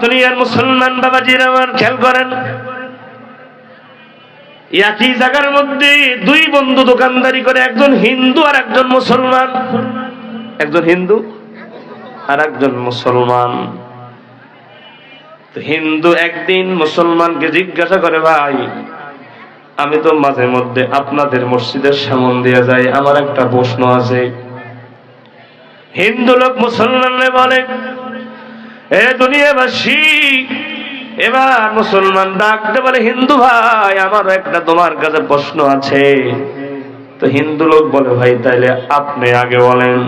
দুনিয়ার মুসলমান বাবাজিরা আমার খেয়াল করেন, একই জায়গার মধ্যে দুই বন্ধু দোকানদারি করে, একজন হিন্দু আর একজন মুসলমান। একজন হিন্দু আর একজন মুসলমান। হিন্দু একদিন মুসলমানকে জিজ্ঞাসা করে, ভাই আমি তো মাঝে মধ্যে আপনাদের মসজিদের সামনে দিয়ে যাই, আমার একটা প্রশ্ন আছে। হিন্দু লোক মুসলমানকে বলে, এ দুনিয়াবাসী, এবার মুসলমান ডাকতে বলে, হিন্দু ভাই আমার একটা তোমার কাছে প্রশ্ন আছে। তো হিন্দু লোক বলে, ভাই তাইলে আপনি আগে বলেন।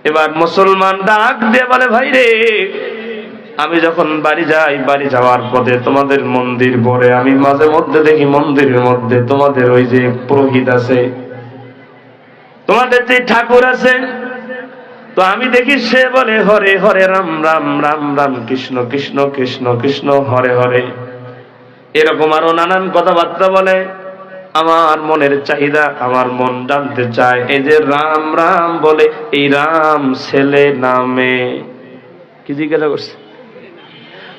এবার মুসলমান ডাক দিয়ে বলে, ভাই রে, আমি যখন বাড়ি যাই, বাড়ি যাওয়ার পথে তোমাদের মন্দির পড়ে, আমি মাঝে মধ্যে দেখি মন্দিরের মধ্যে তোমাদের ওই যে পুরোহিত আছে, তোমাদের যে ঠাকুর আছে, তো আমি দেখি সে বলে হরে হরে রাম রাম রাম রাম কৃষ্ণ কৃষ্ণ কৃষ্ণ কৃষ্ণ হরে হরে, এরকম আরো নানান কথাবার্তা বলে। আমার মনের চাহিদা, আমার মন জানতে চায়, এই যে রাম রাম বলে, এই রাম ছেলে নামে কি জিজ্ঞাসা করছে?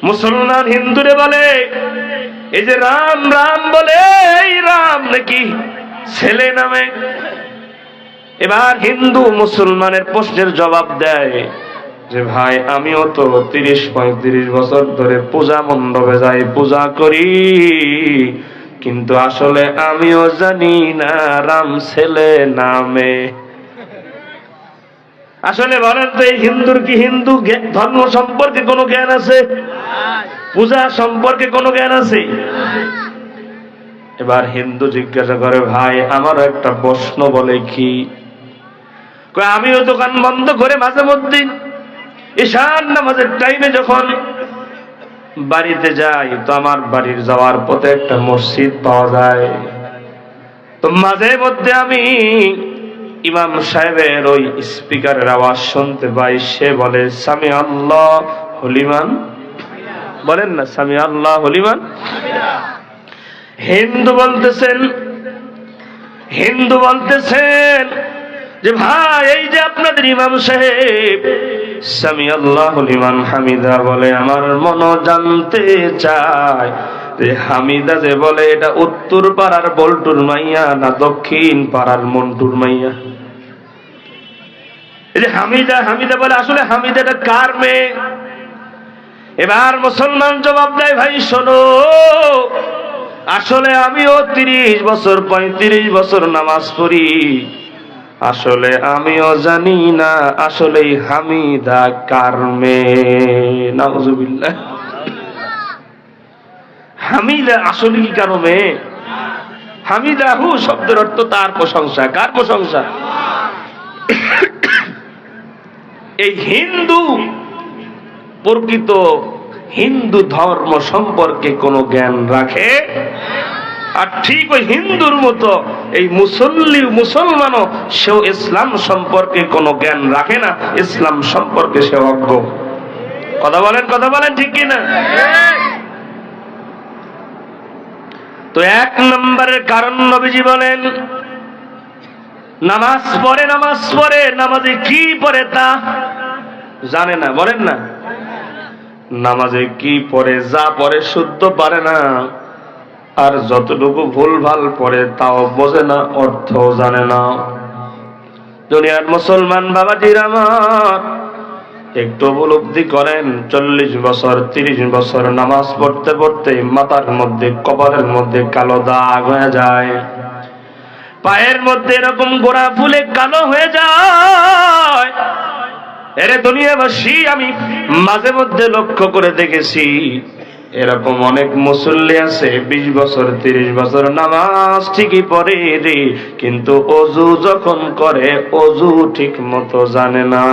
মুসলমান হিন্দুরে বলে, এই যে রাম রাম বলে, এই রাম নাকি ছেলে নামে? এবার হিন্দু মুসলমানের প্রশ্নের জবাব দেয় যে, ভাই আমিও তো 30-35 বছর ধরে পূজা মণ্ডপে যাই, পূজা করি, কিন্তু আসলে আমিও জানি না রাম ছেলে নামে। আসলে বলেন তো, এই হিন্দুর কি হিন্দু ধর্ম সম্পর্কে কোনো জ্ঞান আছে? পূজা সম্পর্কে কোনো জ্ঞান আছে? এবার হিন্দু জিজ্ঞাসা করে, ভাই আমারও একটা প্রশ্ন, বলে কি? আমিও দোকান বন্ধ করে মাঝে মধ্যে ঈশান নামাজের টাইমে যখন বাড়িতে যাই, তো আমার বাড়ির যাওয়ার পথে একটা মসজিদ পাওয়া যায়, তো মাঝে মধ্যে আমি ইমাম সাহেবের ওই স্পিকারের আওয়াজ শুনতে পাই, সে বলে সামি আল্লাহ হলিমান, বলেন না সামি আল্লাহ হলিমান। হিন্দু বলতেছেন যে, ভাই এই যে আপনাদের ইমাম সাহেব সামি আল্লাহ লিমান হামিদা বলে, আমার মন জানতে চায় যে হামিদা যে বলে, এটা উত্তর পাড়ার বল্টুর মাইয়া না দক্ষিণ পাড়ার মন্টুর মাইয়া? এই যে হামিদা হামিদা বলে, আসলে হামিদাটা কার মেয়ে? এবার মুসলমান জবাব দেয়, ভাই শোনো, আসলে আমিও 30 বছর 35 বছর নামাজ পড়ি, আসলে আমিও জানি না আসলে হামিদা কার মেয়ে। নাউজুবিল্লাহ। হামিদা আসলে কি কারো মেয়ে? হামিদাহু শব্দের অর্থ তার প্রশংসা। কার প্রশংসা? এই হিন্দু প্রকৃত হিন্দু ধর্ম সম্পর্কে কোনো জ্ঞান রাখে, আর ঠিক ওই হিন্দুর মতো এই মুসলমানও সেও ইসলাম সম্পর্কে কোনো জ্ঞান রাখে না, ইসলাম সম্পর্কে সে অজ্ঞ। কথা বলেন ঠিক কিনা? তো 1 নম্বরের কারণ নবীজি বলেন, নামাজ পড়ে নামাজে কি পড়ে তা জানে না। বলেন না, নামাজে কি পড়ে, যা পড়ে শুদ্ধ পারে না, আর যতটুকু ভুলভাল পড়ে তাও বোঝে না, অর্থও জানে না। দুনিয়ার মুসলমান বাবাজির আমার, একটু উপলব্ধি করেন, 40 বছর 30 বছর নামাজ পড়তে পড়তে মাথার মধ্যে কপালের মধ্যে কালো দাগ হয়ে যায়, পায়ের মধ্যে এরকম গোড়া ফুলে কালো হয়ে যায়। এরে দুনিয়াবাসী, আমি মাঝে মধ্যে লক্ষ্য করে দেখেছি, এরকম অনেক মুসল্লি আছে 20 বছর 30 বছর নামাজ ঠিকই পড়ে রে, কিন্তু অজু যখন করে অজু ঠিক মতো জানে না।